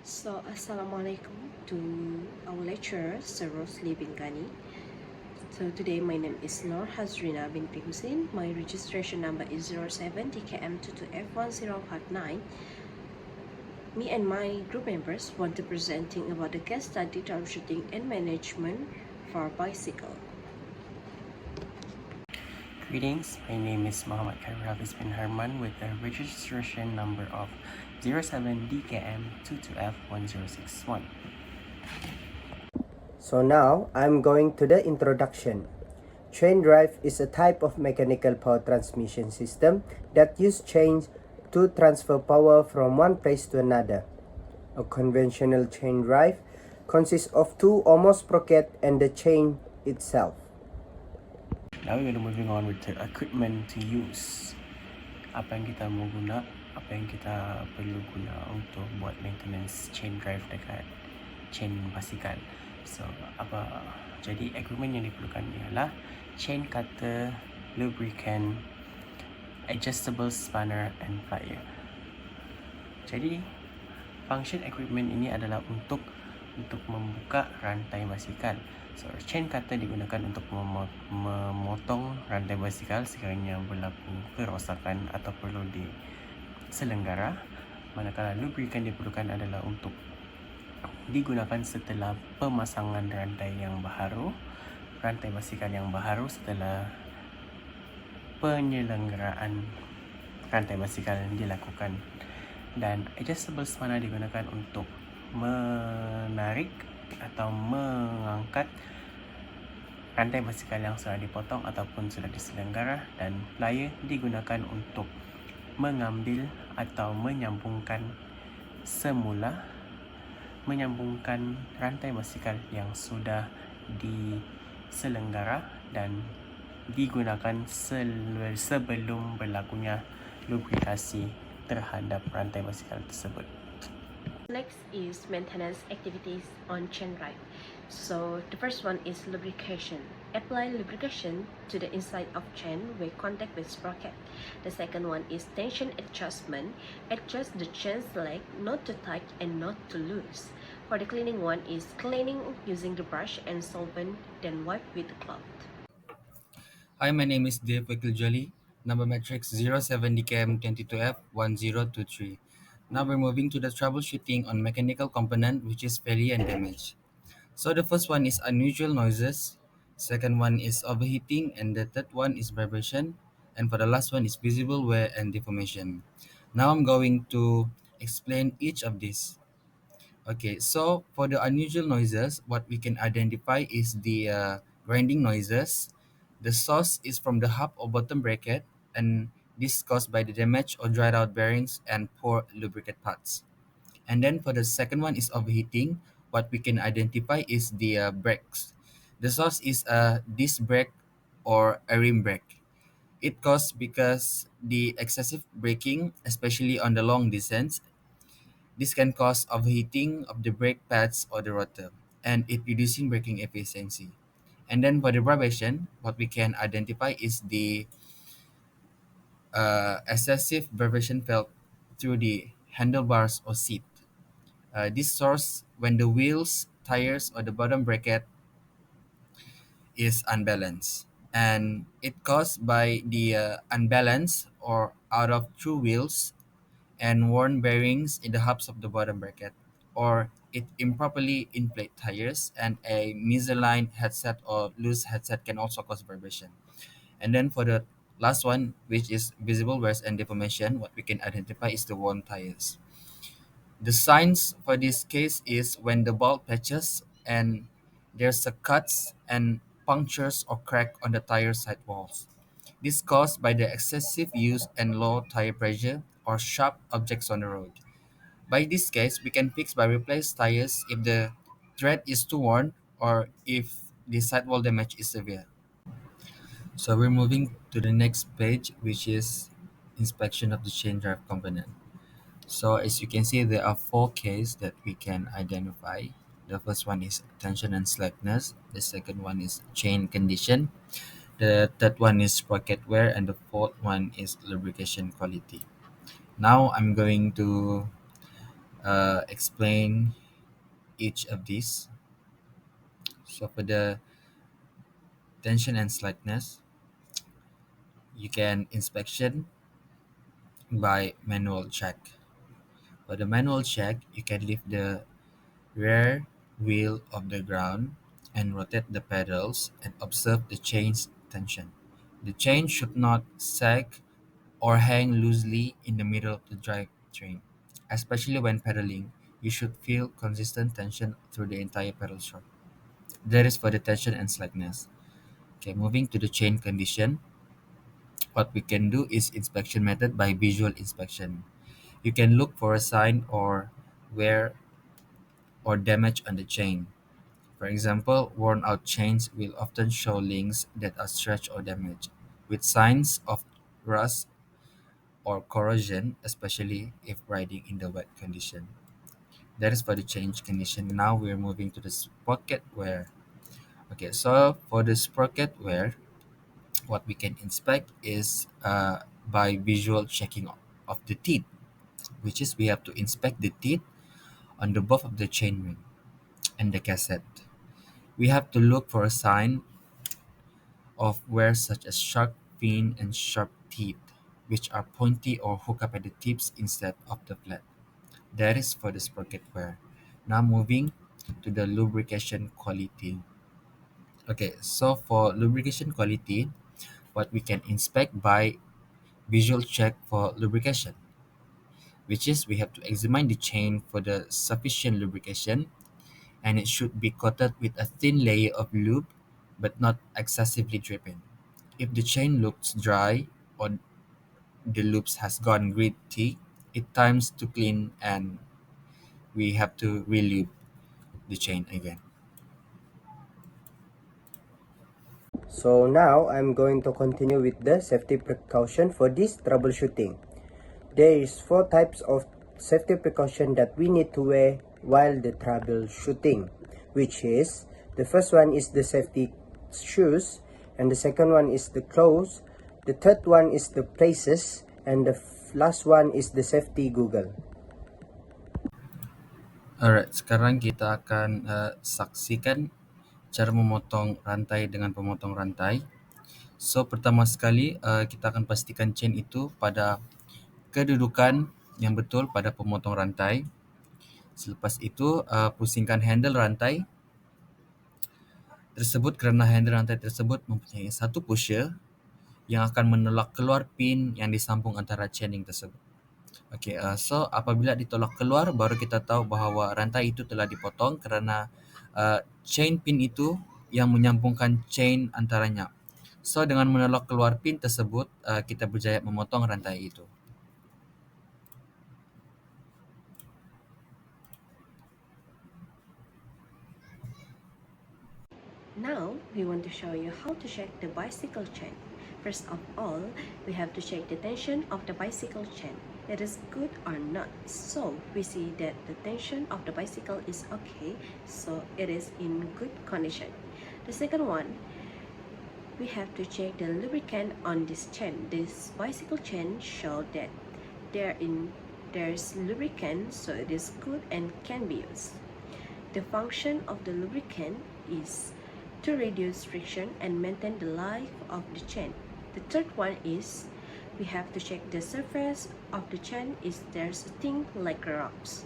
So, Assalamualaikum to our lecturer, Sir Rosli Bingani. So, today my name is Nur Hazrina binti Hussein. My registration number is 07DKM22F1059. Me and my group members want to presenting about the case study troubleshooting and management for bicycle. Greetings, my name is Muhammad Khairul bin Herman with the registration number of 07DKM22F1061. So now I'm going to the introduction. Chain drive is a type of mechanical power transmission system that use chains to transfer power from one place to another. A conventional chain drive consists of two or more sprockets and the chain itself. Now we're going to moving on with the equipment to use. Apa yang kita mau guna, apa yang kita perlu guna untuk buat maintenance chain drive dekat chain basikal. So, jadi equipment yang diperlukan ialah chain cutter, lubricant, adjustable spanner and plier. Jadi function equipment ini adalah untuk membuka rantai basikal. So, chain cutter digunakan untuk memotong rantai basikal sekiranya berlaku kerosakan atau perlu diselenggara. Manakala lubricant diperlukan adalah untuk digunakan setelah pemasangan rantai basikal yang baharu setelah penyelenggaraan rantai basikal dilakukan. Dan adjustable spanner digunakan untuk menarik atau mengangkat rantai basikal yang sudah dipotong ataupun sudah diselenggara, dan plier digunakan untuk mengambil atau menyambungkan rantai basikal yang sudah diselenggara dan digunakan sebelum berlakunya lubrikasi terhadap rantai basikal tersebut. Next is maintenance activities on chain drive. So the first one is lubrication. Apply lubrication to the inside of chain with contact with sprocket. The second one is tension adjustment. Adjust the chain's leg not too tight and not too loose. For the cleaning one is cleaning using the brush and solvent, then wipe with the cloth. Hi, my name is Dave Wikiljali, number matrix 07DKM22F1023. Now we're moving to the troubleshooting on mechanical component which is failure and damage. So the first one is unusual noises, second one is overheating, and the third one is vibration, and for the last one is visible wear and deformation. Now I'm going to explain each of these. Okay, so for the unusual noises, what we can identify is the grinding noises. The source is from the hub or bottom bracket, and this is caused by the damage or dried out bearings and poor lubricant parts. And then for the second one is overheating. What we can identify is the brakes. The source is a disc brake or a rim brake. It caused because the excessive braking, especially on the long distance, this can cause overheating of the brake pads or the rotor, and it reducing braking efficiency. And then for the vibration, what we can identify is the excessive vibration felt through the handlebars or seat. This source when the wheels, tires, or the bottom bracket is unbalanced, and it caused by the unbalance or out of true wheels and worn bearings in the hubs of the bottom bracket, or it improperly inflate tires, and a misaligned headset or loose headset can also cause vibration. And then for the last one, which is visible wear and deformation, what we can identify is the worn tires. The signs for this case is when the bald patches and there's a cuts and punctures or crack on the tire sidewalls. This caused by the excessive use and low tire pressure or sharp objects on the road. By this case, we can fix by replace tires if the tread is too worn or if the sidewall damage is severe. So we're moving to the next page, which is inspection of the chain drive component. So as you can see, there are four cases that we can identify. The first one is tension and slackness. The second one is chain condition. The third one is sprocket wear, and the fourth one is lubrication quality. Now I'm going to explain each of these. So for the tension and slackness, you can inspection by manual check. For the manual check, you can lift the rear wheel of the ground and rotate the pedals and observe the chain's tension. The chain should not sag or hang loosely in the middle of the drivetrain. Especially when pedaling, you should feel consistent tension through the entire pedal stroke. That is for the tension and slackness. Okay, moving to the chain condition, what we can do is inspection method by visual inspection. You can look for a sign or wear or damage on the chain. For example, worn out chains will often show links that are stretched or damaged, with signs of rust or corrosion, especially if riding in the wet condition. That is for the change condition. Now we're moving to the sprocket wear. Okay, so for the sprocket wear, what we can inspect is by visual checking of the teeth, which is we have to inspect the teeth on the both of the chain ring and the cassette. We have to look for a sign of wear such as sharp fin and sharp teeth, which are pointy or hook up at the tips instead of the flat. That is for the sprocket wear. Now moving to the lubrication quality. Okay, so for lubrication quality, what we can inspect by visual check for lubrication, which is we have to examine the chain for the sufficient lubrication, and it should be coated with a thin layer of lube but not excessively dripping. If the chain looks dry or the loops has gone gritty, it times to clean and we have to relube the chain again. So now I'm going to continue with the safety precaution for this troubleshooting. There is 4 types of safety precaution that we need to wear while the troubleshooting, which is the first one is the safety shoes, and the second one is the clothes, the third one is the braces, and the last one is the safety goggle. Alright, sekarang kita akan saksikan cara memotong rantai dengan pemotong rantai. So pertama sekali kita akan pastikan chain itu pada kedudukan yang betul pada pemotong rantai. Selepas itu pusingkan handle rantai tersebut kerana handle rantai tersebut mempunyai satu pusher yang akan menolak keluar pin yang disambung antara chaining tersebut. Okay, so apabila ditolak keluar baru kita tahu bahawa rantai itu telah dipotong kerana chain pin itu yang menyambungkan chain antaranya. So dengan menolak keluar pin tersebut kita berjaya memotong rantai itu. Now, we want to show you how to check the bicycle chain. First of all, we have to check the tension of the bicycle chain. It is good or not. So, we see that the tension of the bicycle is okay, so it is in good condition. The second one, we have to check the lubricant on this chain. This bicycle chain show that there's lubricant, so it is good and can be used. The function of the lubricant is to reduce friction and maintain the life of the chain. The third one is we have to check the surface of the chain is there's a thing like rocks.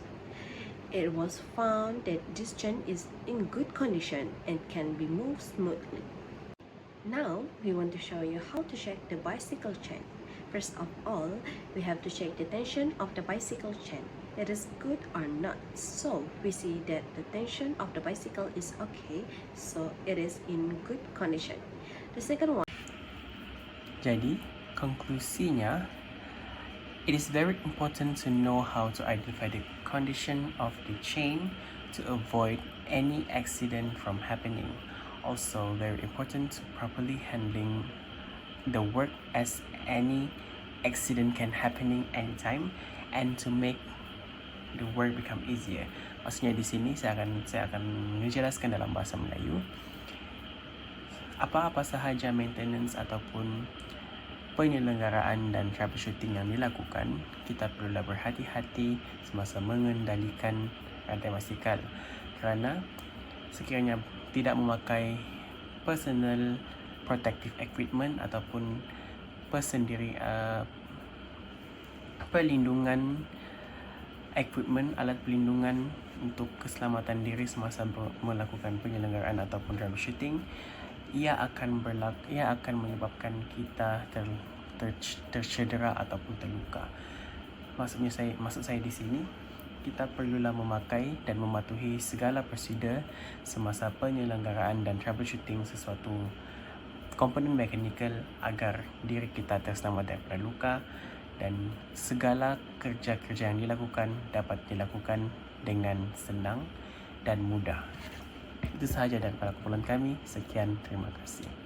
It was found that this chain is in good condition and can be moved smoothly. Now we want to show you how to check the bicycle chain. First of all, we have to check the tension of the bicycle chain. It is good or not. So we see that the tension of the bicycle is okay, so it is in good condition. The second one. Jadi, konklusinya, it is very important to know how to identify the condition of the chain to avoid any accident from happening. Also, very important to properly handling the work as any accident can happening anytime and to make the work become easier. Maksudnya di sini saya akan menjelaskan dalam bahasa Melayu apa-apa sahaja maintenance ataupun penyelenggaraan dan troubleshooting yang dilakukan, kita perlulah berhati-hati semasa mengendalikan rantai basikal kerana sekiranya tidak memakai personal protective equipment ataupun perlindungan equipment, alat pelindungan untuk keselamatan diri semasa melakukan penyelenggaraan ataupun troubleshooting, ia akan menyebabkan kita tercedera ataupun terluka. Maksud saya di sini, kita perlulah memakai dan mematuhi segala prosedur semasa penyelenggaraan dan troubleshooting sesuatu komponen mekanikal agar diri kita terselamat daripada luka dan segala kerja-kerja yang dilakukan dapat dilakukan dengan senang dan mudah. Itu sahaja daripada kumpulan kami. Sekian, terima kasih.